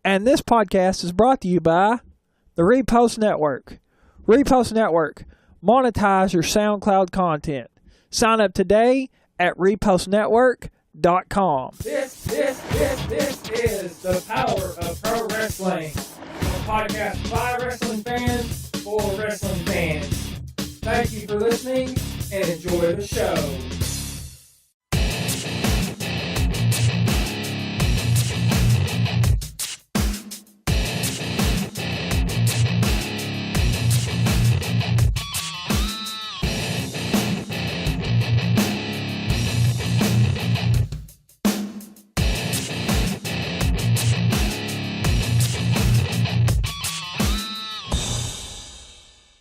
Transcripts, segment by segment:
And this podcast is brought to you by the Repost Network. Repost Network. Monetize your SoundCloud content. Sign up today at repostnetwork.com. This is the power of pro wrestling. A podcast by wrestling fans for wrestling fans. Thank you for listening and enjoy the show.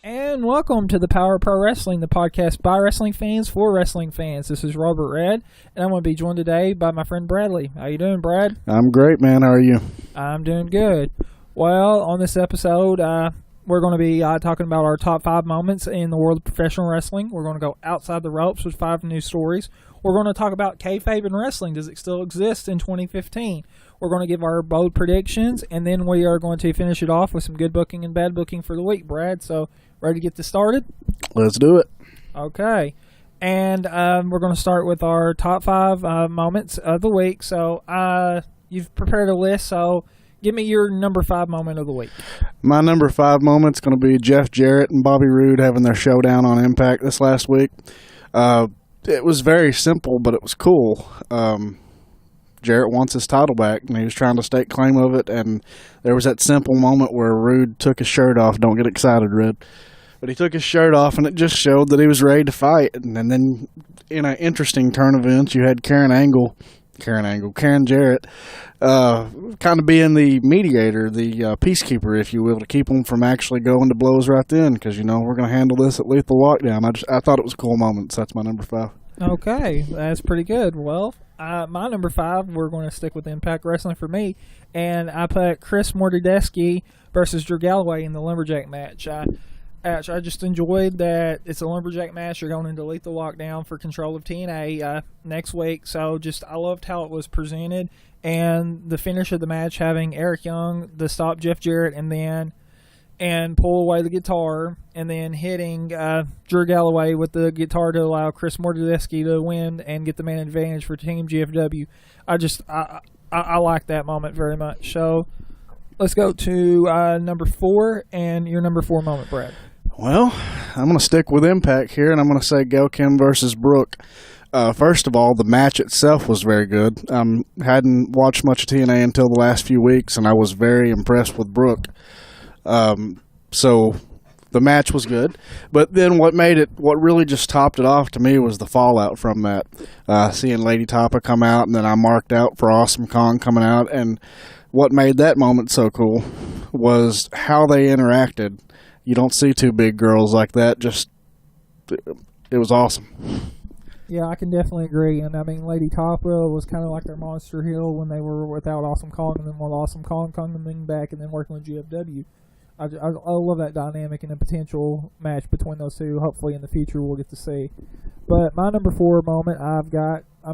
And welcome to the Power of Pro Wrestling, the podcast by wrestling fans for wrestling fans. This is Robert Red, and I'm going to be joined today by my friend Bradley. How you doing, Brad? I'm great, man. How are you? I'm doing good. Well, on this episode, we're going to be talking about our top 5 moments in the world of professional wrestling. We're going to go outside the ropes with 5 news stories. We're going to talk about kayfabe in wrestling. Does it still exist in 2015? We're going to give our bold predictions, and then we are going to finish it off with some good booking and bad booking for the week, Brad. So, ready to get this started? Let's do it. Okay. And we're going to start with our top 5 moments of the week. So, you've prepared a list, so give me your number 5 moment of the week. My number 5 moment's going to be Jeff Jarrett and Bobby Roode having their showdown on Impact this last week. It was very simple, but it was cool. Jarrett wants his title back, and he was trying to stake claim of it, and there was that simple moment where Roode took his shirt off. Don't get excited, Red. But he took his shirt off, and it just showed that he was ready to fight. And then in an interesting turn of events, you had Karen Jarrett, kind of being the mediator, the peacekeeper, if you will, to keep them from actually going to blows right then, because, you know, we're going to handle this at Lethal Lockdown. I thought it was a cool moment, so that's my number 5. Okay, that's pretty good. Well, my number 5, we're going to stick with Impact Wrestling for me, and I put Chris Mordecki versus Drew Galloway in the Lumberjack match. I just enjoyed that it's a Lumberjack match. You're going into Lethal Lockdown for control of TNA next week, so I loved how it was presented, and the finish of the match having Eric Young to stop Jeff Jarrett and pull away the guitar, and then hitting Drew Galloway with the guitar to allow Chris Mordecki to win and get the man advantage for Team GFW. I like that moment very much. So let's go to number 4, and your number 4 moment, Brad. Well, I'm going to stick with Impact here, and I'm going to say Gail Kim versus Brooke. First of all, the match itself was very good. Hadn't watched much of TNA until the last few weeks, and I was very impressed with Brooke. So the match was good, but then what really just topped it off to me was the fallout from that. Seeing Lady Tapa come out, and then I marked out for Awesome Kong coming out, and what made that moment so cool was how they interacted. You don't see 2 big girls like that. It was awesome. Yeah, I can definitely agree. And I mean, Lady Tapa was kind of like their monster heel when they were without Awesome Kong, and then with Awesome Kong coming back and then working with GFW. I love that dynamic and the potential match between those two. Hopefully in the future we'll get to see. But my number 4 moment I'm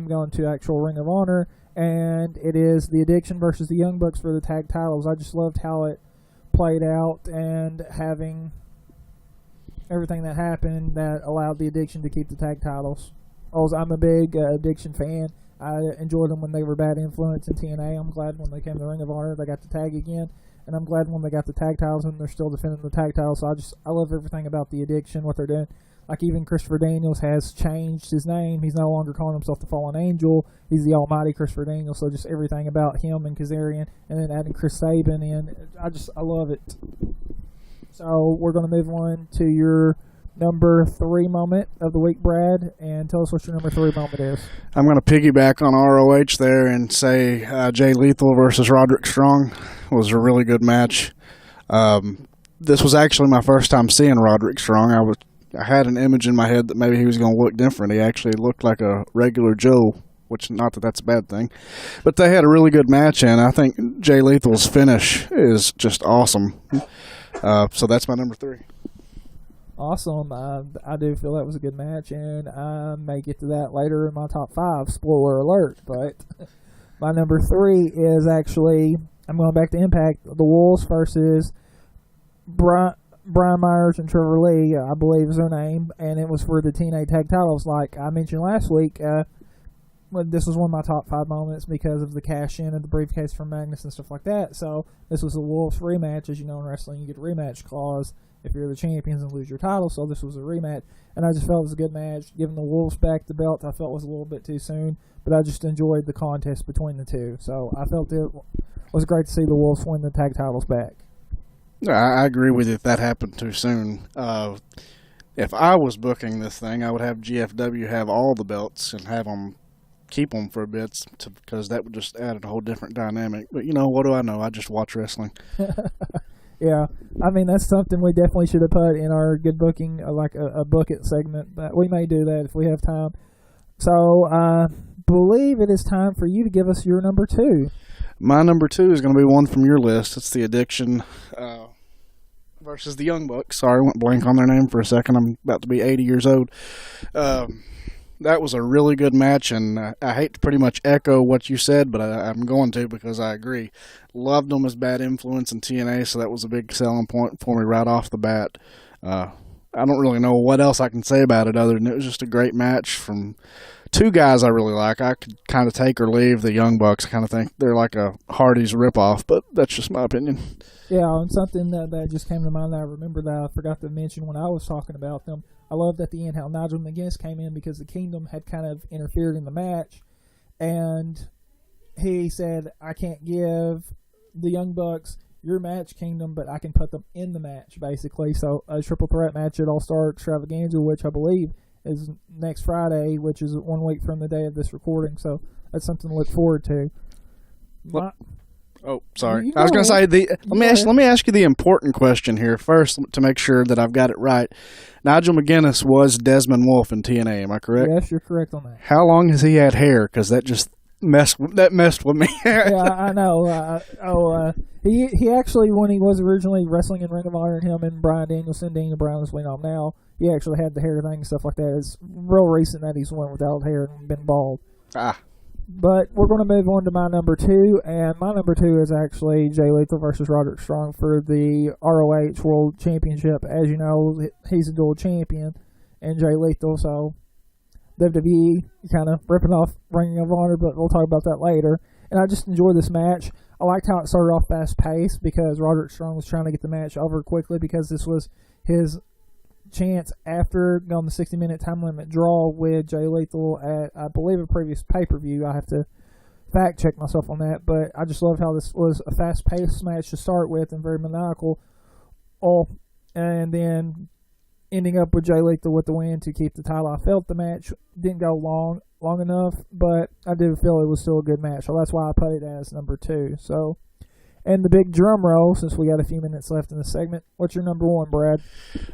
going to actual Ring of Honor, and it is the Addiction versus the Young Bucks for the tag titles. I just loved how it played out, and having everything that happened that allowed the Addiction to keep the tag titles. I'm a big Addiction fan. I enjoyed them when they were Bad Influence in TNA. I'm glad when they came to Ring of Honor they got the tag again, and I'm glad when they got the tag titles and they're still defending the tag titles. So I love everything about the Addiction, what they're doing. Like even Christopher Daniels has changed his name. He's no longer calling himself the Fallen Angel. He's the Almighty Christopher Daniels. So just everything about him and Kazarian, and then adding Chris Sabin in, I love it. So we're going to move on to your number 3 moment of the week, Brad, and tell us what your number 3 moment is. I'm going to piggyback on ROH there and say Jay Lethal versus Roderick Strong was a really good match. This was actually my first time seeing Roderick Strong. I had an image in my head that maybe he was going to look different. He actually looked like a regular Joe, which not that that's a bad thing. But they had a really good match, and I think Jay Lethal's finish is just awesome. So that's my number 3. Awesome. I do feel that was a good match, and I may get to that later in my top 5. Spoiler alert. But my number 3 is actually I'm going back to Impact. The Wolves versus Brian Myers and Trevor Lee, I believe is their name, and it was for the TNA Tag Titles. Like I mentioned last week, this was one of my top 5 moments because of the cash-in of the briefcase from Magnus and stuff like that. So this was a Wolves rematch. As you know, in wrestling, you get a rematch clause if you're the champions and lose your title. So this was a rematch, and I just felt it was a good match. Giving the Wolves back the belt, I felt was a little bit too soon, but I just enjoyed the contest between the two. So I felt it was great to see the Wolves win the tag titles back. I agree with you if that happened too soon. If I was booking this thing, I would have GFW have all the belts and have them keep them for a bit because that would just add a whole different dynamic. But, what do I know? I just watch wrestling. Yeah. I mean, that's something we definitely should have put in our good booking, like a book it segment. But we may do that if we have time. So I believe it is time for you to give us your number 2. My number 2 is going to be one from your list. It's the Addiction versus the Young Bucks. Sorry, I went blank on their name for a second. I'm about to be 80 years old. That was a really good match, and I hate to pretty much echo what you said, but I'm going to because I agree. Loved them as bad influence in TNA, so that was a big selling point for me right off the bat. I don't really know what else I can say about it other than it was just a great match from two guys I really like. I could kind of take or leave the Young Bucks. I kind of think they're like a Hardy's ripoff, but that's just my opinion. Yeah, and something that just came to mind that I remember that I forgot to mention when I was talking about them. I loved at the end how Nigel McGuinness came in because the Kingdom had kind of interfered in the match, and he said, I can't give the Young Bucks your match, Kingdom, but I can put them in the match, basically. So a triple threat match at All-Star Extravaganza, which I believe is next Friday, which is 1 week from the day of this recording. So that's something to look forward to. Oh, sorry. I was going to say, let me ask you the important question here first to make sure that I've got it right. Nigel McGuinness was Desmond Wolfe in TNA, am I correct? Yes, you're correct on that. How long has he had hair? Because that just messed with me. Yeah, I know. He actually, when he was originally wrestling in Ring of Honor, him and Bryan Danielson, Daniel Bryan is we know him now, he actually had the hair thing and stuff like that. It's real recent that he's went without hair and been bald. But we're going to move on to my number 2, and my number 2 is actually Jay Lethal versus Roderick Strong for the ROH World Championship. As you know, he's a dual champion, and Jay Lethal, so WWE kind of ripping off Ring of Honor, but we'll talk about that later. And I just enjoyed this match. I liked how it started off fast-paced because Roderick Strong was trying to get the match over quickly because this was his chance after going the 60-minute time limit draw with Jay Lethal at, I believe, a previous pay-per-view. I have to fact-check myself on that, but I just loved how this was a fast-paced match to start with and very maniacal. And then ending up with Jay Lethal with the win to keep the title. I felt the match didn't go long enough, but I did feel it was still a good match, so that's why I put it as number 2. So, and the big drum roll, since we got a few minutes left in the segment. What's your number 1, Brad?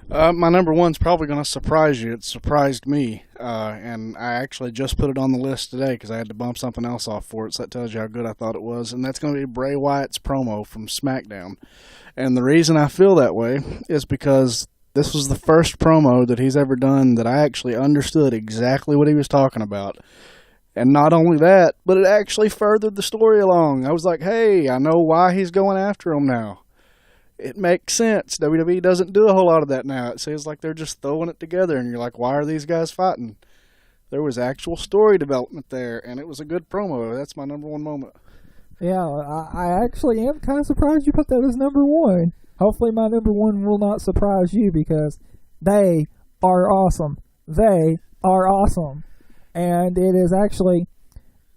My number 1's probably going to surprise you. It surprised me, and I actually just put it on the list today because I had to bump something else off for it, so that tells you how good I thought it was, and that's going to be Bray Wyatt's promo from SmackDown. And the reason I feel that way is because this was the first promo that he's ever done that I actually understood exactly what he was talking about. And not only that, but it actually furthered the story along. I was like, hey, I know why he's going after him now. It makes sense. WWE doesn't do a whole lot of that now. It seems like they're just throwing it together, and you're like, why are these guys fighting? There was actual story development there, and it was a good promo. That's my number 1 moment. Yeah, I actually am kind of surprised you put that as number 1. Hopefully my number 1 will not surprise you because they are awesome. They are awesome. And it is actually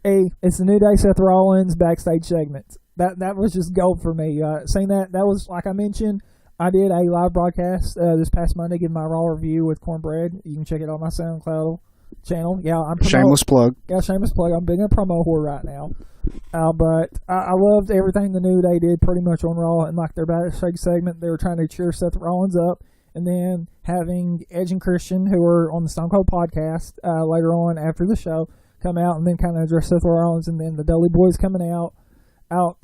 it's the New Day Seth Rollins backstage segment. That was just gold for me. Saying that was, like I mentioned, I did a live broadcast this past Monday, giving my Raw review with Cornbread. You can check it on my SoundCloud channel. Yeah, shameless plug. Yeah, shameless plug. I'm being a promo whore right now. But I loved everything the New Day did pretty much on Raw, and like their backstage segment, they were trying to cheer Seth Rollins up. And then having Edge and Christian, who were on the Stone Cold podcast later on after the show, come out and then kind of address Seth Rollins, and then the Dudley Boys coming out,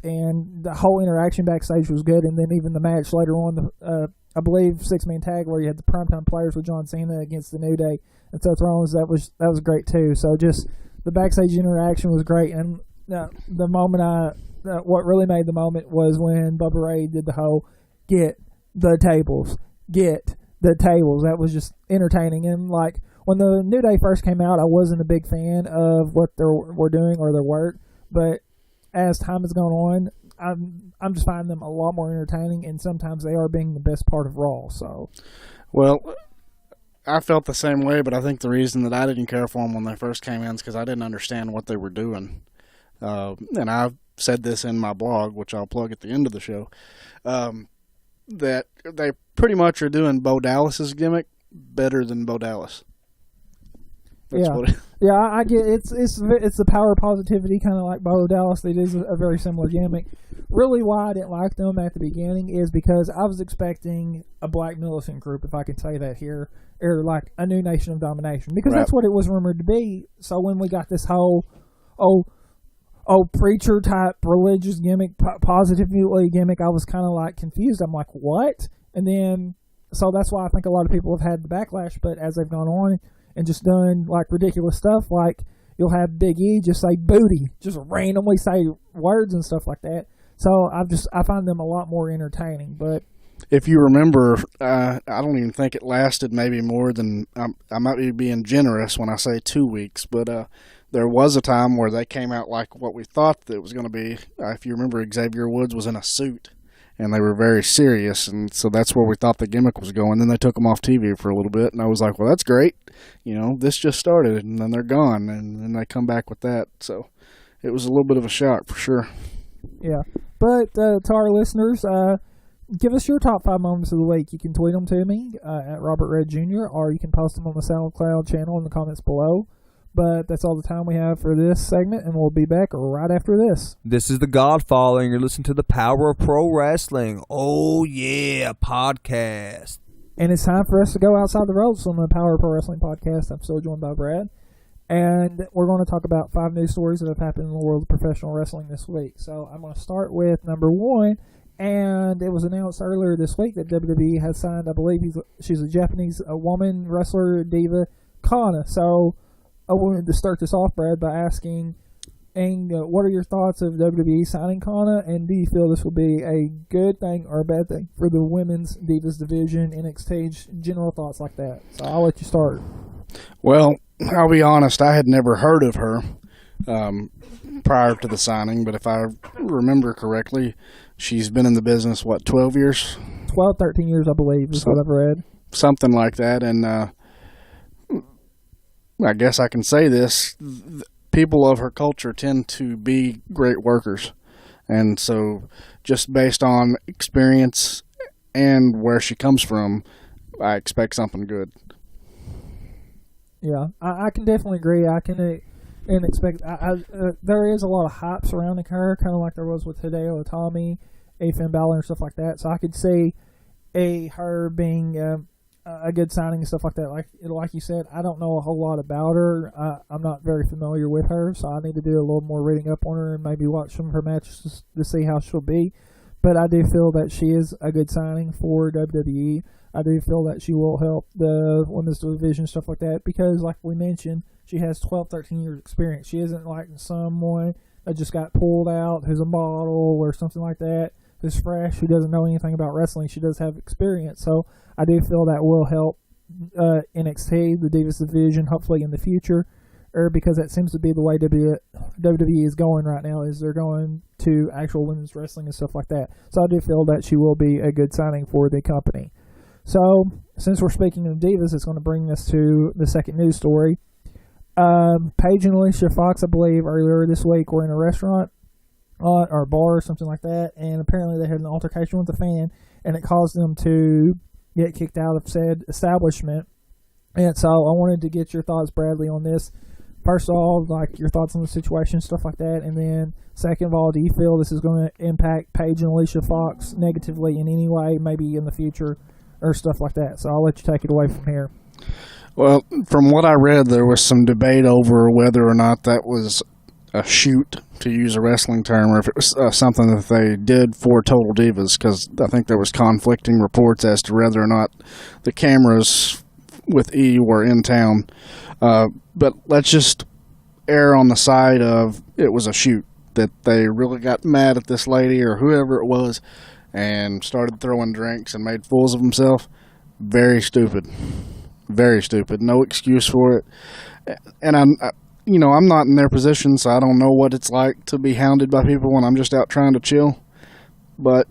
and the whole interaction backstage was good. And then even the match later on, I believe 6-man tag where you had the primetime players with John Cena against the New Day and Seth Rollins, that was great too. So just the backstage interaction was great, and the moment what really made the moment was when Bubba Ray did the whole get the tables. That was just entertaining. And like when the New Day first came out, I wasn't a big fan of what they were doing or their work. But as time has gone on, I'm just finding them a lot more entertaining, and sometimes they are being the best part of Raw. So, well, I felt the same way, but I think the reason that I didn't care for them when they first came in is because I didn't understand what they were doing. And I've said this in my blog, which I'll plug at the end of the show, that they pretty much are doing Bo Dallas's gimmick better than Bo Dallas. That's I get it's the power of positivity, kind of like Bo Dallas. It is a very similar gimmick. Really, why I didn't like them at the beginning is because I was expecting a Black Militant group, if I can say that here, or like a new Nation of Domination, because that's what it was rumored to be. So when we got this whole preacher type religious gimmick, positively gimmick, I was kind of like confused. I'm like, what? And then so that's why I think a lot of people have had the backlash. But as they've gone on and just done like ridiculous stuff, like you'll have Big E just say booty, just randomly say words and stuff like that. So I find them a lot more entertaining. But if you remember, I don't even think it lasted maybe more than, I might be being generous when I say 2 weeks, but there was a time where they came out like what we thought that it was going to be. If you remember, Xavier Woods was in a suit, and they were very serious, and so that's where we thought the gimmick was going. Then they took them off TV for a little bit, and I was like, well, that's great. You know, this just started, and then they're gone, and then they come back with that. So it was a little bit of a shock for sure. Yeah, but to our listeners, give us your top 5 moments of the week. You can tweet them to me at Robert Red Jr., or you can post them on the SoundCloud channel in the comments below. But that's all the time we have for this segment, and we'll be back right after this. This is The Godfather, and you're listening to The Power of Pro Wrestling. Oh, yeah, podcast. And it's time for us to go outside the ropes on the Power of Pro Wrestling podcast. I'm still joined by Brad. And we're going to talk about 5 news stories that have happened in the world of professional wrestling this week. So I'm going to start with number 1. And it was announced earlier this week that WWE has signed, I believe she's a Japanese woman wrestler, Diva Kana. So I wanted to start this off, Brad, by asking, what are your thoughts of WWE signing Kana, and do you feel this will be a good thing or a bad thing for the women's Divas division, NXT, general thoughts like that? So I'll let you start. Well, I'll be honest, I had never heard of her prior to the signing, but if I remember correctly, she's been in the business, 12 years? 12, 13 years, I believe, is what I've read. Something like that, and I guess I can say this, people of her culture tend to be great workers, and so just based on experience and where she comes from, I expect something good. Yeah, I can definitely agree. I can expect. There is a lot of hype surrounding her, kind of like there was with Hideo Itami, Finn Balor, and stuff like that. So I could see her being a good signing and stuff like that. Like you said, I don't know a whole lot about her. I'm not very familiar with her, so I need to do a little more reading up on her and maybe watch some of her matches to see how she'll be. But I do feel that she is a good signing for WWE. I do feel that she will help the women's division, stuff like that, because like we mentioned, she has 12, 13 years experience. She isn't like someone that just got pulled out, who's a model or something like that, who's fresh, who doesn't know anything about wrestling. She does have experience. So I do feel that will help NXT, the Divas division, hopefully in the future, because that seems to be the way WWE is going right now, is they're going to actual women's wrestling and stuff like that. So I do feel that she will be a good signing for the company. So, since we're speaking of Divas, it's going to bring us to the second news story. Paige and Alicia Fox, I believe, earlier this week were in a restaurant or bar or something like that, and apparently they had an altercation with a fan, and it caused them to get kicked out of said establishment. And so I wanted to get your thoughts, Bradley, on this. First of all, like your thoughts on the situation, stuff like that, and then second of all, do you feel this is going to impact Paige and Alicia Fox negatively in any way, maybe in the future, or stuff like that? So I'll let you take it away from here. Well, from what I read, there was some debate over whether or not that was a shoot, to use a wrestling term, or if it was something that they did for Total Divas, because I think there was conflicting reports as to whether or not the cameras with E were in town. But let's just err on the side of it was a shoot. that they really got mad at this lady or whoever it was and started throwing drinks and made fools of himself. Very stupid. Very stupid. No excuse for it. And I'm not in their position, so I don't know what it's like to be hounded by people when I'm just out trying to chill. But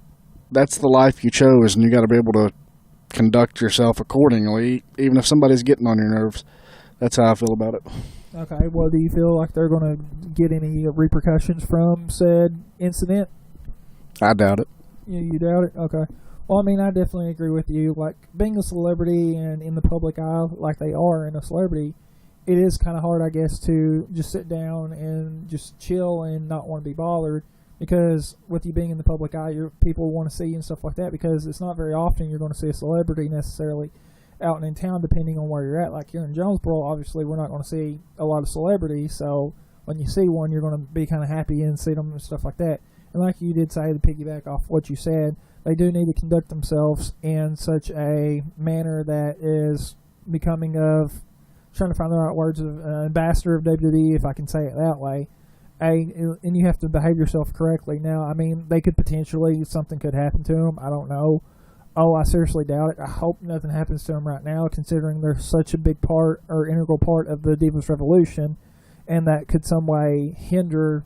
that's the life you chose, and you got to be able to conduct yourself accordingly, even if somebody's getting on your nerves. That's how I feel about it. Okay, well, do you feel like they're going to get any repercussions from said incident? I doubt it. You doubt it? Okay. Well, I mean, I definitely agree with you. Like, being a celebrity and in the public eye, like they are in a celebrity, it is kind of hard, I guess, to just sit down and just chill and not want to be bothered. Because with you being in the public eye, people want to see you and stuff like that. Because it's not very often you're going to see a celebrity necessarily out and in town, depending on where you're at. Like here in Jonesboro, obviously, we're not going to see a lot of celebrities. So when you see one, you're going to be kind of happy and see them and stuff like that. And like you did say, to piggyback off what you said, they do need to conduct themselves in such a manner that is becoming of, trying to find the right words, of an ambassador of WWE, if I can say it that way. And you have to behave yourself correctly. Now, I mean, they could potentially, something could happen to them. I don't know. Oh, I seriously doubt it. I hope nothing happens to them right now, considering they're such a big part or integral part of the Divas Revolution, and that could some way hinder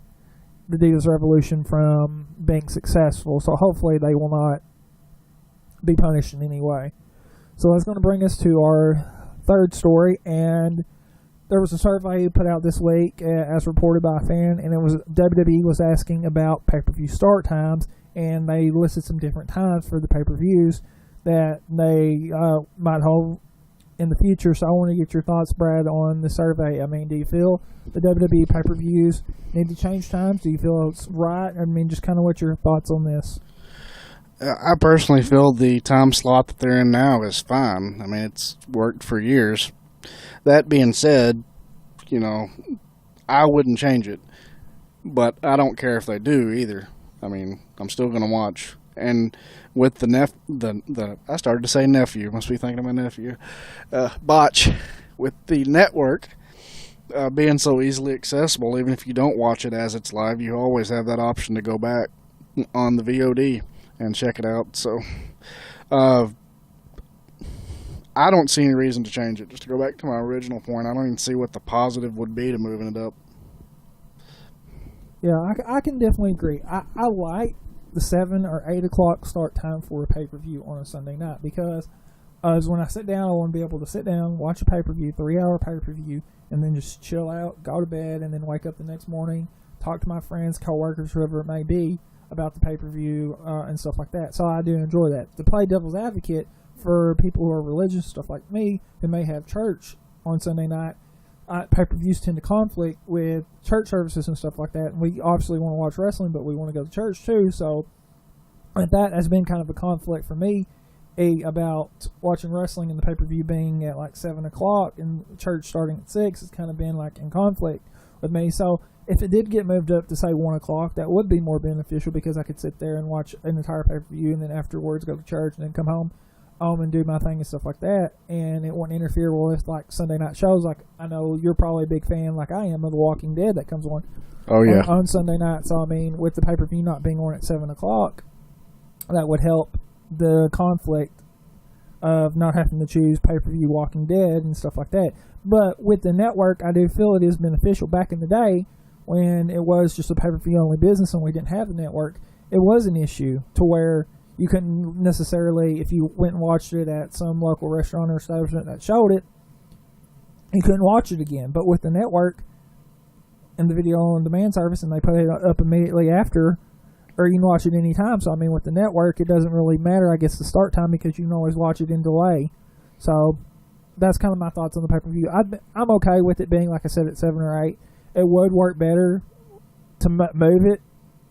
the Divas Revolution from being successful. So hopefully they will not be punished in any way. So that's going to bring us to our third story, and there was a survey put out this week, as reported by a fan, and it was WWE was asking about pay-per-view start times, and they listed some different times for the pay-per-views that they might hold in the future. So I want to get your thoughts, Brad, on the survey. I mean, do you feel the WWE pay-per-views need to change times? Do you feel it's right? I mean, just kind of what your thoughts on this? I personally feel the time slot that they're in now is fine. I mean, it's worked for years. That being said, I wouldn't change it. But I don't care if they do either. I mean, I'm still going to watch. And with the I started to say nephew, must be thinking of my nephew, Botch, with the network being so easily accessible, even if you don't watch it as it's live, you always have that option to go back on the VOD and check it out. So, I don't see any reason to change it. Just to go back to my original point, I don't even see what the positive would be to moving it up. Yeah, I can definitely agree. I like the 7 or 8 o'clock start time for a pay-per-view on a Sunday night, because when I sit down, I want to be able to sit down, watch a pay-per-view, 3-hour pay-per-view, and then just chill out, go to bed, and then wake up the next morning, talk to my friends, coworkers, whoever it may be, about the pay-per-view and stuff like that. So I do enjoy that. To play devil's advocate for people who are religious, stuff like me, who may have church on Sunday night, pay-per-views tend to conflict with church services and stuff like that. And we obviously want to watch wrestling, but we want to go to church too. So that has been kind of a conflict for me about watching wrestling and the pay-per-view being at like 7 o'clock and church starting at 6. It's kind of been like in conflict with me. So if it did get moved up to say 1 o'clock, that would be more beneficial, because I could sit there and watch an entire pay-per-view and then afterwards go to church and then come home and do my thing and stuff like that, and it won't interfere with like Sunday night shows. Like, I know you're probably a big fan, like I am, of The Walking Dead that comes on. Oh yeah, on Sunday night. So I mean, with the pay-per-view not being on at 7 o'clock, that would help the conflict of not having to choose pay-per-view Walking Dead and stuff like that. But with the network, I do feel it is beneficial. Back in the day, when it was just a pay-per-view only business and we didn't have the network, it was an issue to where you couldn't necessarily, if you went and watched it at some local restaurant or establishment that showed it, you couldn't watch it again. But with the network and the video on demand service, and they put it up immediately after, or you can watch it anytime. So I mean, with the network, it doesn't really matter, I guess, the start time, because you can always watch it in delay. So that's kind of my thoughts on the pay-per-view. I'm okay with it being, like I said, at 7 or 8. It would work better to move it.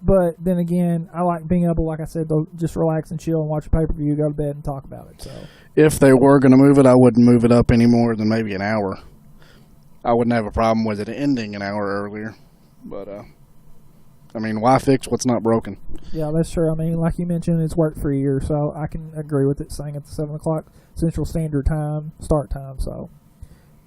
But then again, I like being able, like I said, to just relax and chill and watch a pay-per-view, go to bed and talk about it. So if they were going to move it, I wouldn't move it up any more than maybe an hour. I wouldn't have a problem with it ending an hour earlier. But, I mean, why fix what's not broken? Yeah, that's true. I mean, like you mentioned, it's worked for a year, so I can agree with it saying at the 7 o'clock Central Standard Time start time. So,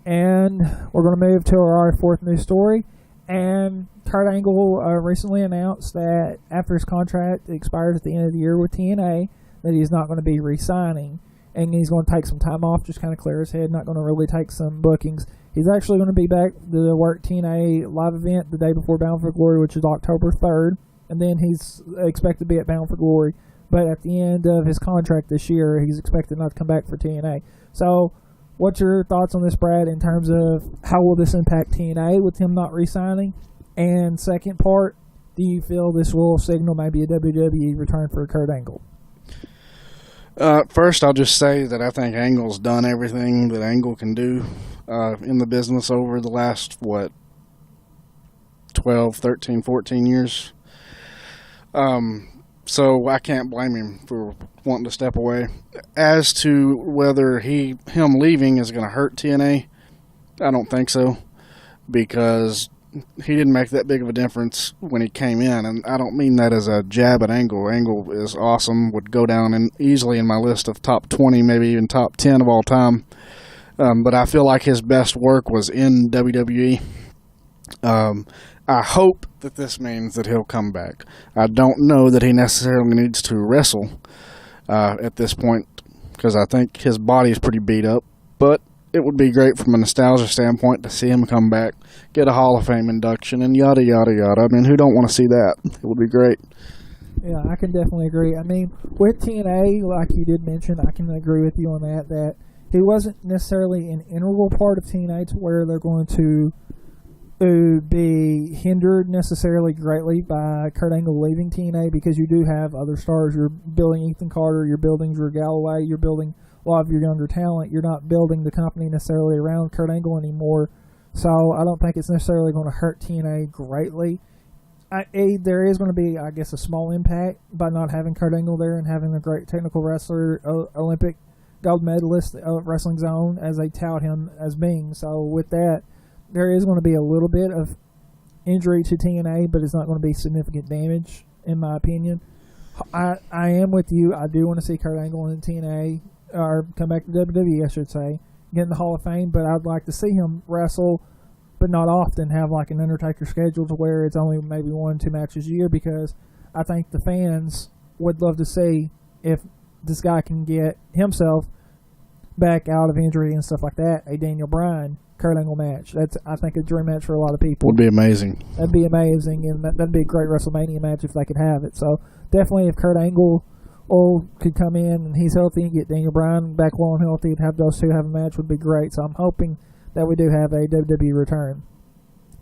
and we're going to move to our fourth news story. And Kurt Angle recently announced that after his contract expires at the end of the year with TNA, that he's not going to be re-signing. And he's going to take some time off, just kind of clear his head, not going to really take some bookings. He's actually going to be back to work TNA live event the day before Bound for Glory, which is October 3rd. And then he's expected to be at Bound for Glory. But at the end of his contract this year, he's expected not to come back for TNA. So, what's your thoughts on this, Brad, in terms of how will this impact TNA with him not re-signing? And second part, do you feel this will signal maybe a WWE return for Kurt Angle? First, I'll just say that I think Angle's done everything that Angle can do in the business over the last, 12, 13, 14 years. So I can't blame him for wanting to step away. As to whether him leaving is going to hurt TNA, I don't think so, because he didn't make that big of a difference when he came in, and I don't mean that as a jab at Angle. Angle is awesome, would go down easily in my list of top 20, maybe even top 10 of all time. But I feel like his best work was in WWE. I hope that this means that he'll come back. I don't know that he necessarily needs to wrestle at this point, because I think his body is pretty beat up, but it would be great from a nostalgia standpoint to see him come back, get a Hall of Fame induction, and yada, yada, yada. I mean, who don't want to see that? It would be great. Yeah, I can definitely agree. I mean, with TNA, like you did mention, I can agree with you on that he wasn't necessarily an integral part of TNA to where they're going to be hindered necessarily greatly by Kurt Angle leaving TNA, because you do have other stars. You're building Ethan Carter, you're building Drew Galloway, you're building a lot of your younger talent. You're not building the company necessarily around Kurt Angle anymore. So I don't think it's necessarily going to hurt TNA greatly. There is going to be, I guess, a small impact by not having Kurt Angle there and having a great technical wrestler, Olympic gold medalist of Wrestling Zone, as they tout him as being. So with that, there is going to be a little bit of injury to TNA, but it's not going to be significant damage, in my opinion. I am with you. I do want to see Kurt Angle in TNA, or come back to WWE, I should say, get in the Hall of Fame, but I'd like to see him wrestle, but not often, have like an Undertaker schedule to where it's only maybe 1-2 matches a year, because I think the fans would love to see if this guy can get himself back out of injury and stuff like that, a Daniel Bryan Kurt Angle match. That's, I think, a dream match for a lot of people. Would be amazing. That'd be amazing, and that'd be a great WrestleMania match if they could have it. So definitely, if Kurt Angle could come in and he's healthy and get Daniel Bryan back well and healthy, and have those two have a match would be great. So I'm hoping that we do have a WWE return.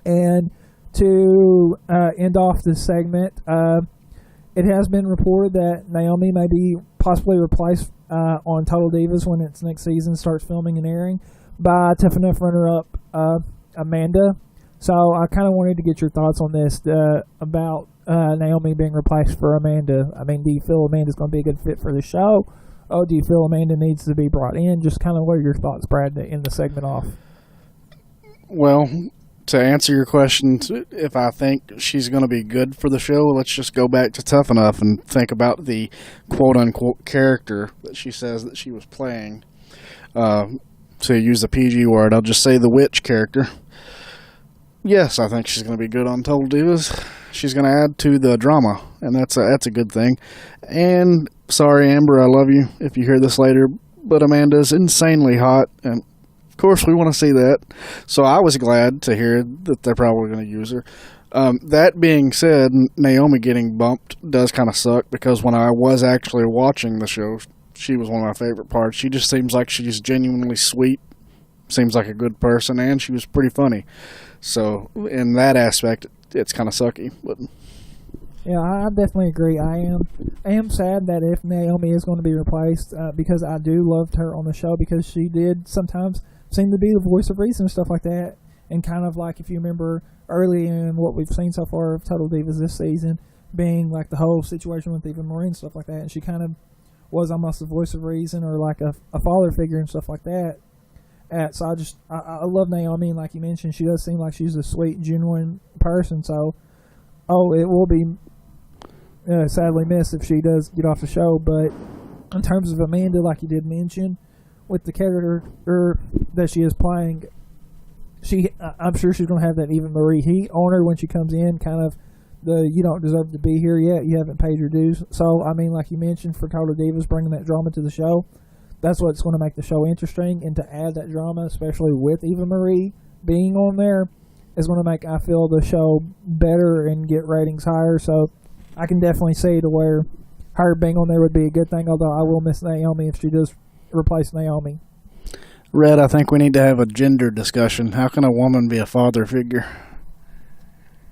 And to end off this segment, it has been reported that Naomi may be possibly replaced on Total Divas when its next season starts filming and airing by Tough Enough runner-up Amanda. So I kind of wanted to get your thoughts on this about Naomi being replaced for Amanda. I mean, do you feel Amanda's going to be a good fit for the show? Oh, do you feel Amanda needs to be brought in? Just kind of what are your thoughts, Brad, to end the segment off? Well, to answer your question, if I think she's going to be good for the show, let's just go back to Tough Enough and think about the quote-unquote character that she says that she was playing. To use the PG word, I'll just say the witch character. Yes, I think she's going to be good on Total Divas. She's going to add to the drama, and that's a good thing. And sorry, Amber, I love you if you hear this later, but Amanda's insanely hot, and of course we want to see that. So I was glad to hear that they're probably going to use her. That being said, Naomi getting bumped does kind of suck, because when I was actually watching the show, she was one of my favorite parts. She just seems like she's genuinely sweet, seems like a good person, and she was pretty funny. So in that aspect, it's kind of sucky. But yeah, I definitely agree. I am sad that if Naomi is going to be replaced, because I do love her on the show, because she did sometimes seem to be the voice of reason and stuff like that. And kind of like, if you remember early in what we've seen so far of Total Divas this season, being like the whole situation with Eva Marie and stuff like that, and she kind of was almost the voice of reason, or like a father figure and stuff like that. So I love Naomi, and like you mentioned, she does seem like she's a sweet, genuine person. So, it will be sadly missed if she does get off the show. But in terms of Amanda, like you did mention, with the character that she is playing, I'm sure she's going to have that Eva Marie heat on her when she comes in, kind of you don't deserve to be here yet. You haven't paid your dues. So, I mean, like you mentioned, for Total Divas bringing that drama to the show, that's what's going to make the show interesting. And to add that drama, especially with Eva Marie being on there, is going to make, I feel, the show better and get ratings higher. So, I can definitely see to where her being on there would be a good thing, although I will miss Naomi if she does replace Naomi. Red, I think we need to have a gender discussion. How can a woman be a father figure?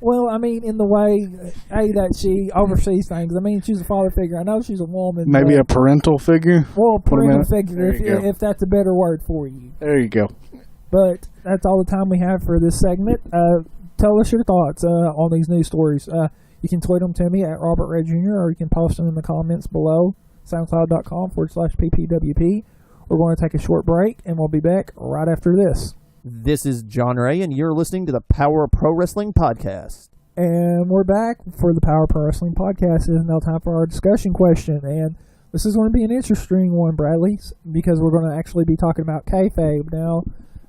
Well, I mean, in the way, that she oversees things. I mean, she's a father figure. I know she's a woman. Maybe a parental figure? Well, parental figure, if that's a better word for you. There you go. But that's all the time we have for this segment. Tell us your thoughts on these news stories. You can tweet them to me at Robert Red Jr., or you can post them in the comments below, soundcloud.com/PPWP. We're going to take a short break, and we'll be back right after this. This is John Ray, and you're listening to the Power of Pro Wrestling Podcast. And we're back for the Power Pro Wrestling Podcast. It is now time for our discussion question. And this is going to be an interesting one, Bradley, because we're going to actually be talking about kayfabe. Now,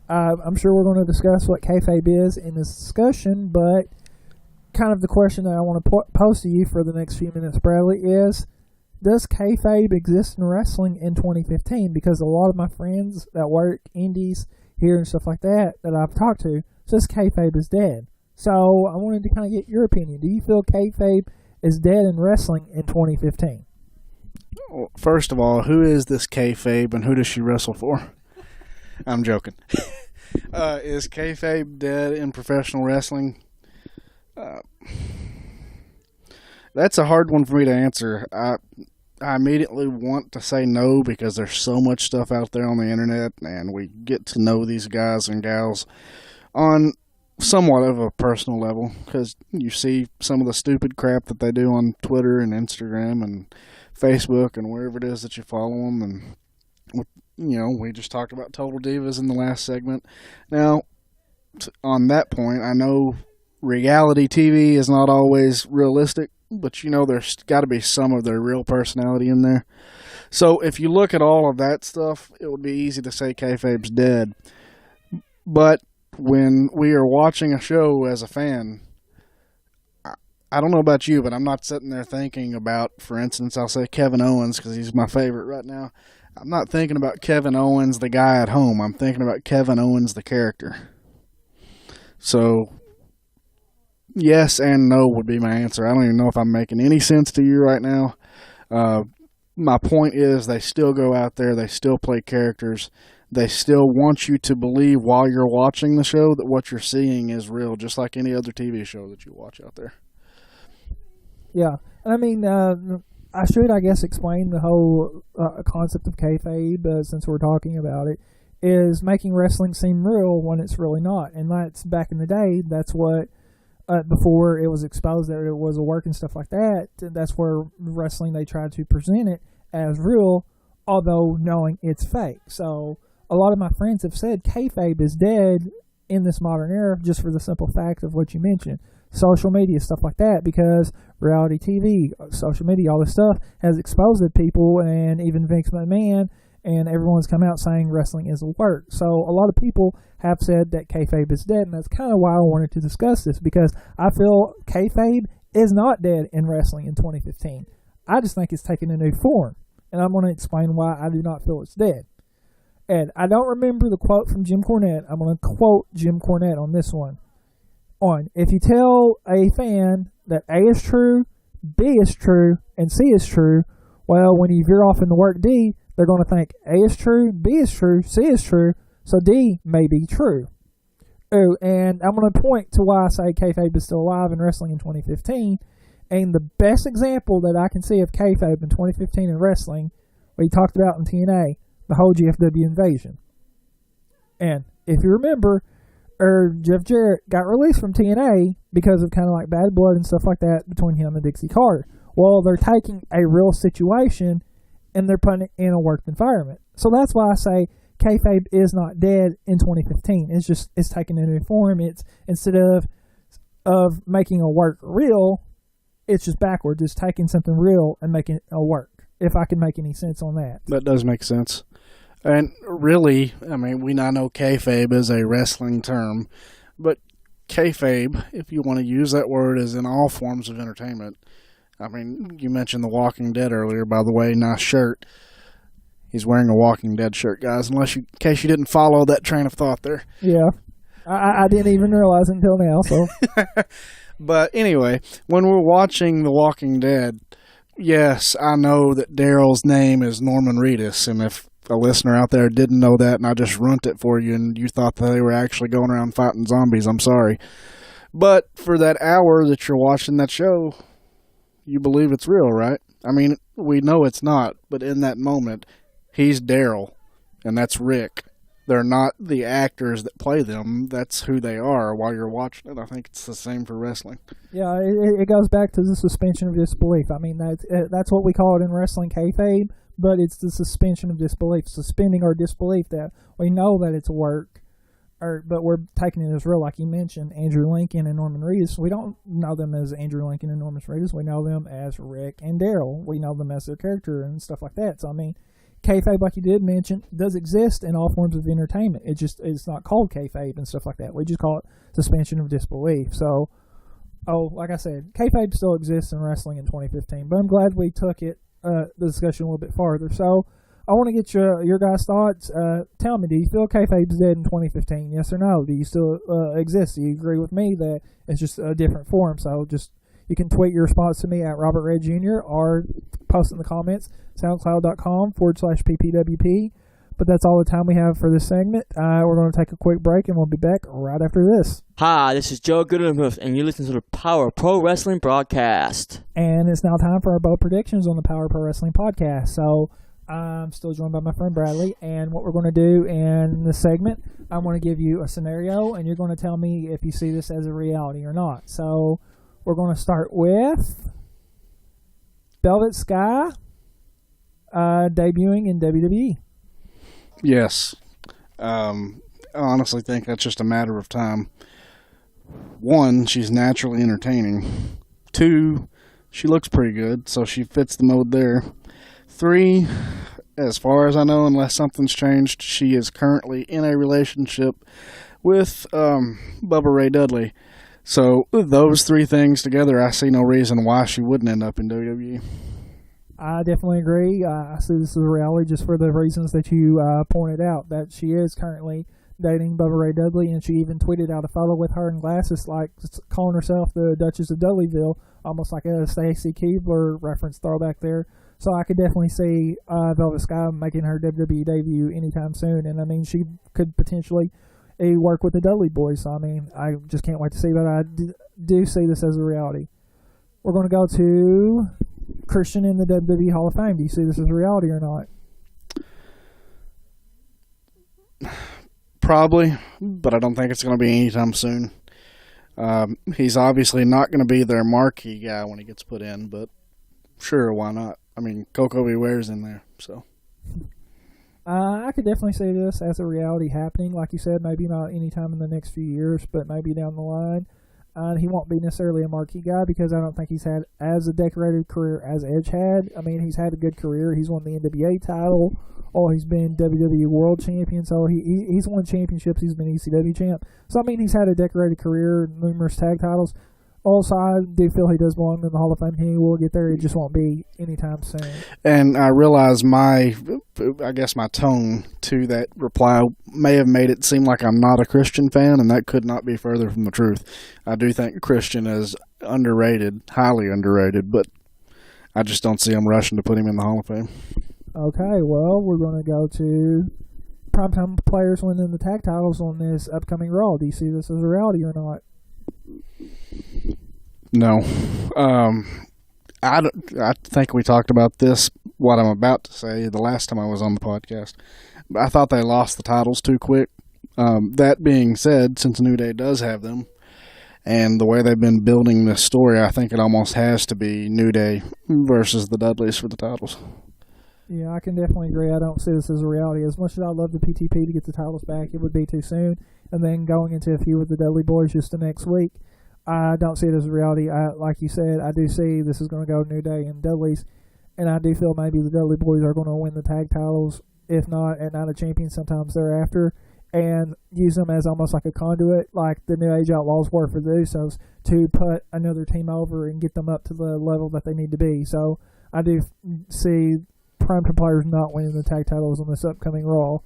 I'm sure we're going to discuss what kayfabe is in this discussion, but kind of the question that I want to pose to you for the next few minutes, Bradley, is, does kayfabe exist in wrestling in 2015? Because a lot of my friends that work indies here and stuff like that I've talked to says kayfabe is dead. So I wanted to kind of get your opinion. Do you feel kayfabe is dead in wrestling in 2015? Well, first of all, who is this kayfabe and who does she wrestle for? I'm joking. Is kayfabe dead in professional wrestling? That's a hard one for me to answer. I immediately want to say no, because there's so much stuff out there on the internet, and we get to know these guys and gals on somewhat of a personal level, because you see some of the stupid crap that they do on Twitter and Instagram and Facebook and wherever it is that you follow them. And, we just talked about Total Divas in the last segment. Now, on that point, I know reality TV is not always realistic, but there's got to be some of their real personality in there. So if you look at all of that stuff, it would be easy to say kayfabe's dead. But when we are watching a show as a fan, I don't know about you, but I'm not sitting there thinking about, for instance, I'll say Kevin Owens, because he's my favorite right now. I'm not thinking about Kevin Owens, the guy at home. I'm thinking about Kevin Owens, the character. So yes and no would be my answer. I don't even know if I'm making any sense to you right now. My point is, they still go out there, they still play characters, they still want you to believe while you're watching the show that what you're seeing is real, just like any other TV show that you watch out there. Yeah, and I mean, I should, I guess, explain the whole concept of kayfabe, since we're talking about it, is making wrestling seem real when it's really not. And that's, back in the day, that's what, before it was exposed that it was a work and stuff like that, that's where wrestling, they tried to present it as real, although knowing it's fake. So a lot of my friends have said kayfabe is dead in this modern era, just for the simple fact of what you mentioned. Social media, stuff like that, because reality TV, social media, all this stuff has exposed people, and even Vince McMahon, and everyone's come out saying wrestling is a work. So a lot of people have said that kayfabe is dead, and that's kind of why I wanted to discuss this, because I feel kayfabe is not dead in wrestling in 2015. I just think it's taking a new form, and I'm going to explain why I do not feel it's dead. And I don't remember the quote from Jim Cornette. I'm going to quote Jim Cornette on this one. If you tell a fan that A is true, B is true, and C is true, well, when you veer off into work D, they're going to think A is true, B is true, C is true, so D may be true. Oh, and I'm going to point to why I say kayfabe is still alive in wrestling in 2015. And the best example that I can see of kayfabe in 2015 in wrestling, we talked about in TNA, the whole GFW invasion. And if you remember, Jeff Jarrett got released from TNA because of kind of like bad blood and stuff like that between him and Dixie Carter. Well, they're taking a real situation and they're putting it in a work environment. So that's why I say kayfabe is not dead in 2015. It's taking a new form. It's, instead of making a work real, it's just backwards. It's taking something real and making it a work. If I can make any sense on that. That does make sense. And really, I mean, I know kayfabe is a wrestling term, but kayfabe, if you want to use that word, is in all forms of entertainment. I mean, you mentioned The Walking Dead earlier, by the way, nice shirt. He's wearing a Walking Dead shirt, guys, in case you didn't follow that train of thought there. Yeah. I didn't even realize it until now, so. But anyway, when we're watching The Walking Dead, yes, I know that Daryl's name is Norman Reedus, and if a listener out there didn't know that and I just runt it for you and you thought that they were actually going around fighting zombies, I'm sorry. But for that hour that you're watching that show, you believe it's real, right? I mean, we know it's not, but in that moment, he's Daryl, and that's Rick. They're not the actors that play them. That's who they are while you're watching it. I think it's the same for wrestling. Yeah, it goes back to the suspension of disbelief. I mean, that's what we call it in wrestling, kayfabe, but it's the suspension of disbelief, suspending our disbelief that we know that it's work, but we're taking it as real. Like you mentioned, Andrew Lincoln and Norman Reedus, we don't know them as Andrew Lincoln and Norman Reedus. We know them as Rick and Daryl. We know them as their character and stuff like that. So, I mean, kayfabe, like you did mention, does exist in all forms of entertainment. It's not called kayfabe and stuff like that. We just call it suspension of disbelief. So, like I said, kayfabe still exists in wrestling in 2015, but I'm glad we took the discussion a little bit farther. So, I want to get your guys' thoughts. Tell me, do you feel kayfabe's dead in 2015? Yes or no? Do you still exist? Do you agree with me that it's just a different form? So, you can tweet your response to me at Robert Red Jr. or post in the comments, soundcloud.com/PPWP. But that's all the time we have for this segment. We're going to take a quick break, and we'll be back right after this. Hi, this is Joe Goodenmuth, and you're listening to the Power Pro Wrestling Broadcast. And it's now time for our bold predictions on the Power Pro Wrestling Podcast. So I'm still joined by my friend Bradley, and what we're going to do in this segment, I'm going to give you a scenario, and you're going to tell me if you see this as a reality or not. So we're going to start with Velvet Sky debuting in WWE. Yes. I honestly think that's just a matter of time. 1, she's naturally entertaining. 2, she looks pretty good, so she fits the mode there. 3, as far as I know, unless something's changed, she is currently in a relationship with Bubba Ray Dudley. So those 3 things together, I see no reason why she wouldn't end up in WWE. I definitely agree. I see this as a reality just for the reasons that you pointed out, that she is currently dating Bubba Ray Dudley, and she even tweeted out a photo with her in glasses, like calling herself the Duchess of Dudleyville, almost like a Stacy Keibler reference throwback there. So I could definitely see Velvet Sky making her WWE debut anytime soon, and I mean, she could potentially work with the Dudley Boys. So I mean, I just can't wait to see, but I do see this as a reality. We're going to go to Christian in the WWE Hall of Fame. Do you see this as a reality or not? Probably, but I don't think it's going to be anytime soon. He's obviously not going to be their marquee guy when he gets put in, but sure, why not? I mean, Coco Beware's in there, so. I could definitely see this as a reality happening. Like you said, maybe not anytime in the next few years, but maybe down the line. He won't be necessarily a marquee guy because I don't think he's had as a decorated career as Edge had. I mean, he's had a good career. He's won the NWA title, or he's been WWE World Champion. So he's won championships. He's been ECW champ. So, I mean, he's had a decorated career, numerous tag titles. Also, I do feel he does belong in the Hall of Fame. He will get there. It just won't be anytime soon. And I realize my tone to that reply may have made it seem like I'm not a Christian fan, and that could not be further from the truth. I do think Christian is underrated, highly underrated, but I just don't see him rushing to put him in the Hall of Fame. Okay, well, we're going to go to primetime players winning the tag titles on this upcoming Raw. Do you see this as a reality or not? No. I think we talked about this, what I'm about to say, the last time I was on the podcast. I thought they lost the titles too quick. That being said, since New Day does have them, and the way they've been building this story, I think it almost has to be New Day versus the Dudleys for the titles. Yeah, I can definitely agree. I don't see this as a reality. As much as I love the PTP to get the titles back, it would be too soon. And then going into a feud with the Dudley Boys just the next week, I don't see it as a reality. Like you said, I do see this is going to go New Day and Dudley's, and I do feel maybe the Dudley Boys are going to win the tag titles if not at Night of Champions, sometimes thereafter, and use them as almost like a conduit, like the New Age Outlaws were for the Usos, to put another team over and get them up to the level that they need to be. So I do see Primetime Players not winning the tag titles on this upcoming Raw.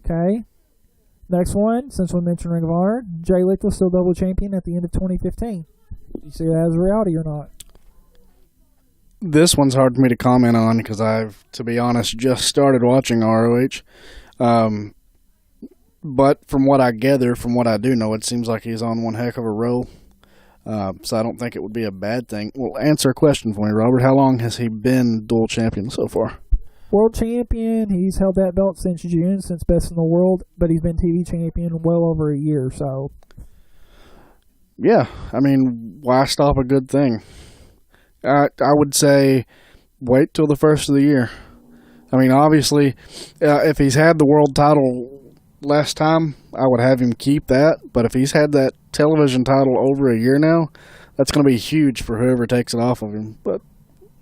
Okay. Next one, since we mentioned Ring of Honor, Jay Lethal still double champion at the end of 2015. You see that as a reality or not? This one's hard for me to comment on because I've, to be honest, just started watching ROH. But from what I gather, from what I do know, it seems like he's on one heck of a roll. So I don't think it would be a bad thing. Well, answer a question for me, Robert. How long has he been dual champion so far? World champion. He's held that belt since June, since Best in the World, but he's been TV champion well over a year. So, yeah, I mean, why stop a good thing? I would say wait till the first of the year. I mean, obviously, if he's had the world title last time, I would have him keep that. But if he's had that television title over a year now, that's going to be huge for whoever takes it off of him. But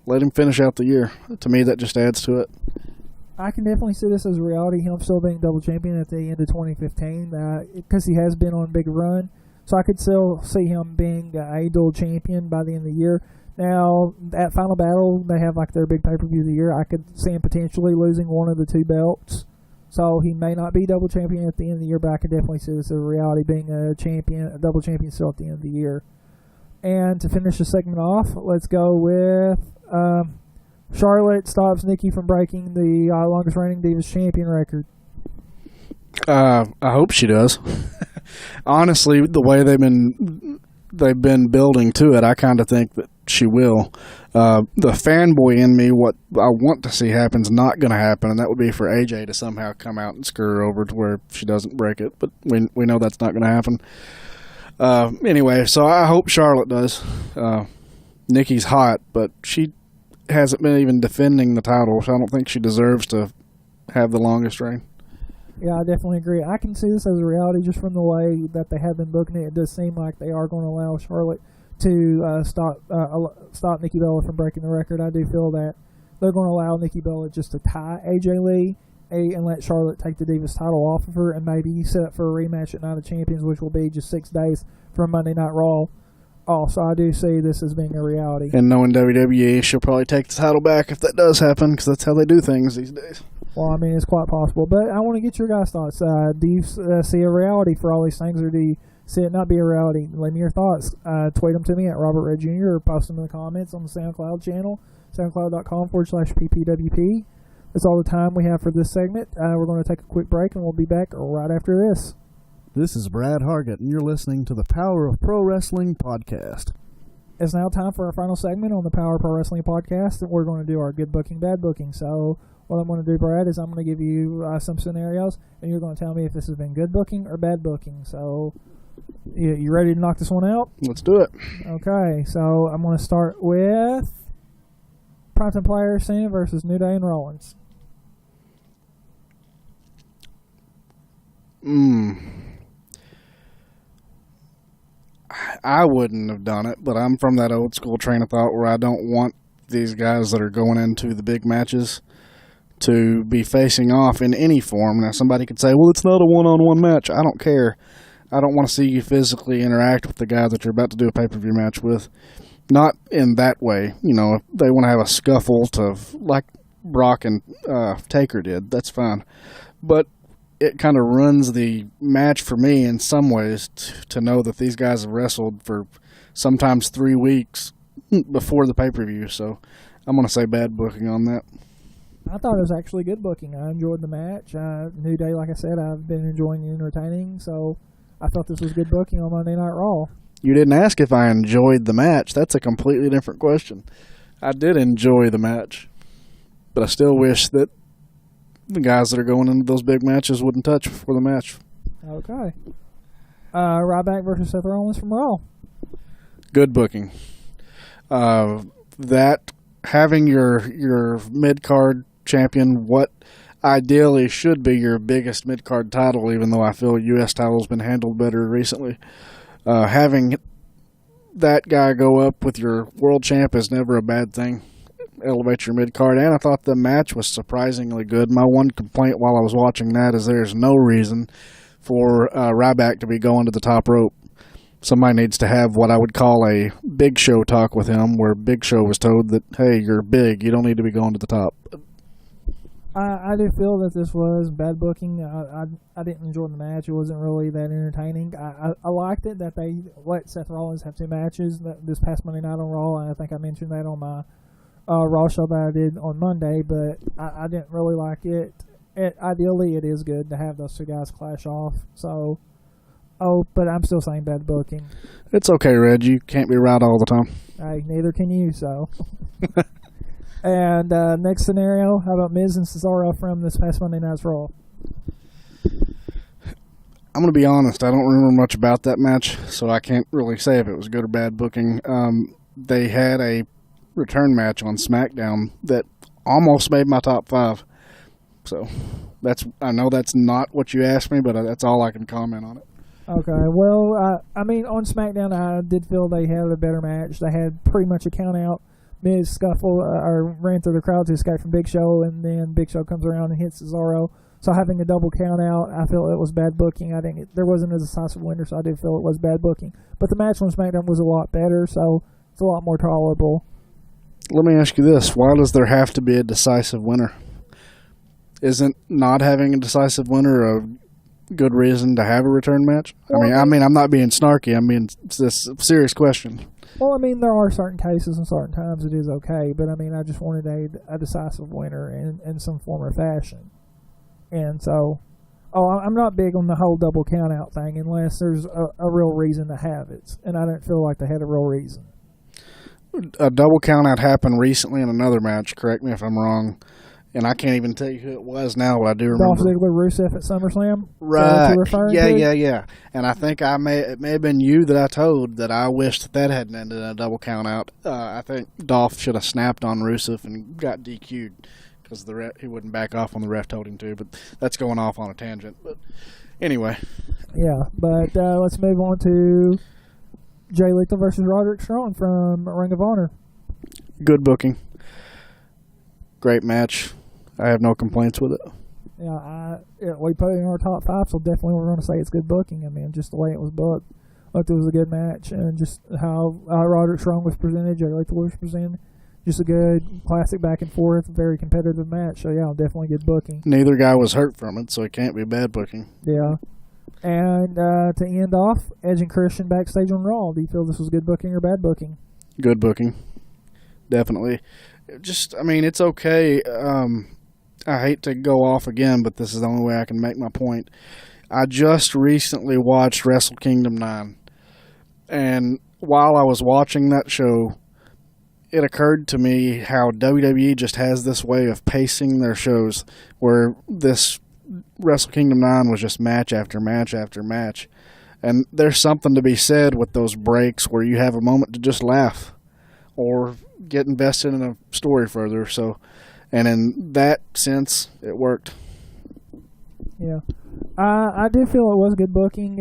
let him finish out the year. To me, that just adds to it. I can definitely see this as a reality, him still being double champion at the end of 2015, because he has been on a big run. So I could still see him being a dual champion by the end of the year. Now, at Final Battle, they have like their big pay-per-view of the year. I could see him potentially losing one of the two belts. So he may not be double champion at the end of the year, but I could definitely see this as a reality, being a double champion still at the end of the year. And to finish the segment off, let's go with Charlotte stops Nikki from breaking the longest reigning Divas champion record. I hope she does. Honestly, the way they've been building to it, I kind of think that she will. The fanboy in me, what I want to see happen is not going to happen, and that would be for AJ to somehow come out and screw her over to where she doesn't break it. But we know that's not going to happen. Anyway, so I hope Charlotte does. Nikki's hot, but she hasn't been even defending the title, so I don't think she deserves to have the longest reign. Yeah, I definitely agree. I can see this as a reality just from the way that they have been booking it. It does seem like they are going to allow Charlotte to stop Nikki Bella from breaking the record. I do feel that they're going to allow Nikki Bella just to tie AJ Lee and let Charlotte take the Divas title off of her and maybe set up for a rematch at Night of Champions, which will be just 6 days from Monday Night Raw. Also, I do see this as being a reality. And knowing WWE, she'll probably take the title back if that does happen, because that's how they do things these days. Well, I mean, it's quite possible. But I want to get your guys' thoughts. Do you see a reality for all these things, or do you see it not be a reality? Leave me your thoughts. Tweet them to me at Robert Red Jr. or post them in the comments on the SoundCloud channel, soundcloud.com/PPWP. That's all the time we have for this segment. We're going to take a quick break, and we'll be back right after this. This is Brad Hargett, and you're listening to the Power of Pro Wrestling podcast. It's now time for our final segment on the Power of Pro Wrestling podcast, and we're going to do our good booking, bad booking. So what I'm going to do, Brad, is I'm going to give you some scenarios, and you're going to tell me if this has been good booking or bad booking. So you ready to knock this one out? Let's do it. Okay, so I'm going to start with Primetime Players Cena versus New Day and Rollins. I wouldn't have done it, but I'm from that old school train of thought where I don't want these guys that are going into the big matches to be facing off in any form. Now, somebody could say, well, it's not a one-on-one match. I don't care. I don't want to see you physically interact with the guy that you're about to do a pay-per-view match with. Not in that way. You know, if they want to have a scuffle like Brock and Taker did, that's fine. But it kind of ruins the match for me in some ways to know that these guys have wrestled for sometimes 3 weeks before the pay-per-view. So I'm going to say bad booking on that. I thought it was actually good booking. I enjoyed the match. New Day, like I said, I've been enjoying the entertaining, so I thought this was good booking on Monday Night Raw. You didn't ask if I enjoyed the match. That's a completely different question. I did enjoy the match, but I still wish that the guys that are going into those big matches wouldn't touch before the match. Okay. Ryback versus Seth Rollins from Raw. Good booking. That having your mid-card champion, what ideally should be your biggest mid-card title, even though I feel U.S. title's been handled better recently. Having that guy go up with your world champ is never a bad thing. elevate your mid-card, and I thought the match was surprisingly good. My one complaint while I was watching that is there's no reason for Ryback to be going to the top rope. Somebody needs to have what I would call a Big Show talk with him, where Big Show was told that, hey, you're big, you don't need to be going to the top. I do feel that this was bad booking. I didn't enjoy the match. It wasn't really that entertaining. I liked it that they let Seth Rollins have 2 matches this past Monday night on Raw, and I think I mentioned that on my Raw show that I did on Monday, but I didn't really like it. Ideally, it is good to have those 2 guys clash off. So, but I'm still saying bad booking. It's okay, Reg. You can't be right all the time. Hey, neither can you, so. And next scenario, how about Miz and Cesaro from this past Monday Night's Raw? I'm going to be honest, I don't remember much about that match, so I can't really say if it was good or bad booking. They had a return match on SmackDown that almost made my top 5. So I know that's not what you asked me, but that's all I can comment on it. Okay, well, I mean, on SmackDown, I did feel they had a better match. They had pretty much a count-out. Miz scuffle or ran through the crowd to escape from Big Show, and then Big Show comes around and hits Cesaro. So having a double count-out, I feel it was bad booking. There wasn't a decisive winner, so I did feel it was bad booking. But the match on SmackDown was a lot better, so it's a lot more tolerable. Let me ask you this. Why does there have to be a decisive winner? Isn't not having a decisive winner a good reason to have a return match? Well, I mean, I'm not being snarky. I mean, it's a serious question. Well, I mean, there are certain cases and certain times it is okay, but I mean, I just wanted a decisive winner in some form or fashion. And so, I'm not big on the whole double count-out thing unless there's a real reason to have it, and I didn't feel like they had a real reason. A double count-out happened recently in another match, correct me if I'm wrong, and I can't even tell you who it was now, but I do remember. Dolph Ziggler, Rusev at SummerSlam? Right. Yeah. Yeah. And I think it may have been you that I told that I wished that hadn't ended in a double count-out. I think Dolph should have snapped on Rusev and got DQ'd because he wouldn't back off when the ref told him to, but that's going off on a tangent. But anyway. Yeah, but let's move on to Jay Lethal versus Roderick Strong from Ring of Honor. Good booking. Great match. I have no complaints with it. Yeah, we put it in our top 5, so definitely we're going to say it's good booking. I mean, just the way it was booked, looked it was a good match, and just how Roderick Strong was presented, Jay Lethal was presented, just a good classic back and forth, very competitive match. So yeah, definitely good booking. Neither guy was hurt from it, so it can't be bad booking. Yeah. And to end off, Edge and Christian backstage on Raw. Do you feel this was good booking or bad booking? Good booking, definitely. I mean, it's okay. I hate to go off again, but this is the only way I can make my point. I just recently watched Wrestle Kingdom 9, and while I was watching that show, it occurred to me how WWE just has this way of pacing their shows, where this Wrestle Kingdom 9 was just match after match after match, and there's something to be said with those breaks where you have a moment to just laugh or get invested in a story further. So, and in that sense, it worked. Yeah. I do feel it was good booking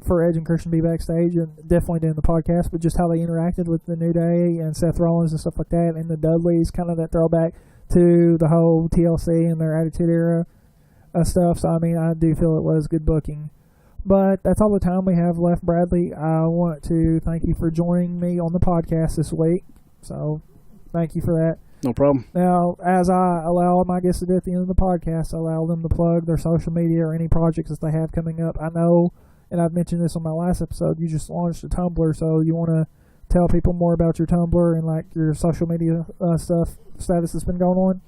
for Edge and Christian to be backstage, and definitely doing the podcast, but just how they interacted with the New Day and Seth Rollins and stuff like that, and the Dudleys, kind of that throwback to the whole TLC and their Attitude Era stuff. So, I mean, I do feel it was good booking. But that's all the time we have left, Bradley. I want to thank you for joining me on the podcast this week. So, thank you for that. No problem. Now, as I allow my guests to do at the end of the podcast, I allow them to plug their social media or any projects that they have coming up. I know, and I've mentioned this on my last episode, you just launched a Tumblr, so you want to tell people more about your Tumblr and like your social media status that's been going on?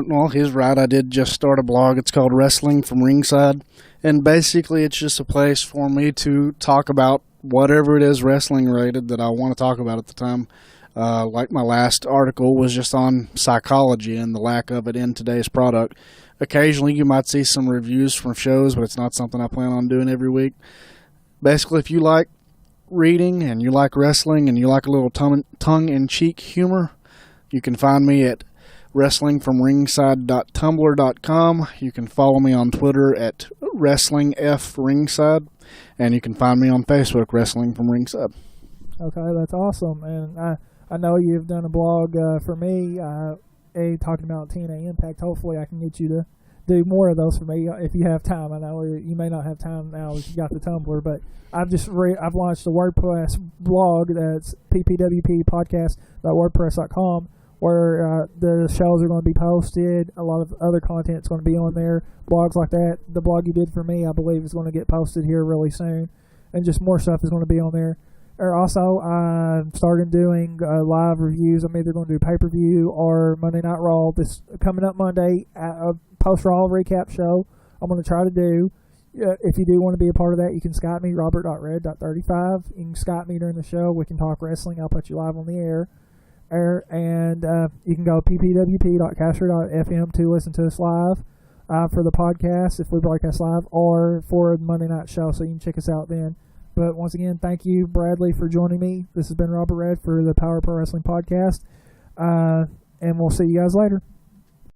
Well, he's right. I did just start a blog. It's called Wrestling from Ringside, and basically it's just a place for me to talk about whatever it is wrestling related that I want to talk about at the time. Like my last article was just on psychology and the lack of it in today's product. Occasionally you might see some reviews from shows, but it's not something I plan on doing every week. Basically, if you like reading and you like wrestling and you like a little tongue-in-cheek humor, you can find me at wrestlingfromringside.tumblr.com. You can follow me on Twitter at WrestlingFRingside, and you can find me on Facebook, Wrestling from Ringside. Okay, that's awesome. And I I know you've done a blog for me, talking about TNA Impact. Hopefully, I can get you to do more of those for me if you have time. I know you may not have time now if you got the Tumblr, but I've launched a WordPress blog that's ppwppodcast.wordpress.com, where the shows are going to be posted. A lot of other content's going to be on there, blogs like that. The blog you did for me, I believe, is going to get posted here really soon, and just more stuff is going to be on there. Also, I'm starting doing live reviews. I'm either going to do pay-per-view or Monday Night Raw. This coming up Monday, a post-Raw recap show I'm going to try to do. If you do want to be a part of that, you can Skype me, robert.red.35. You can Skype me during the show. We can talk wrestling. I'll put you live on the air. And you can go ppwp.caster.fm to listen to us live for the podcast if we broadcast live, or for the Monday night show, so you can check us out then. But once again, thank you, Bradley, for joining me. This has been Robert Red for the Power Pro Wrestling Podcast, and we'll see you guys later.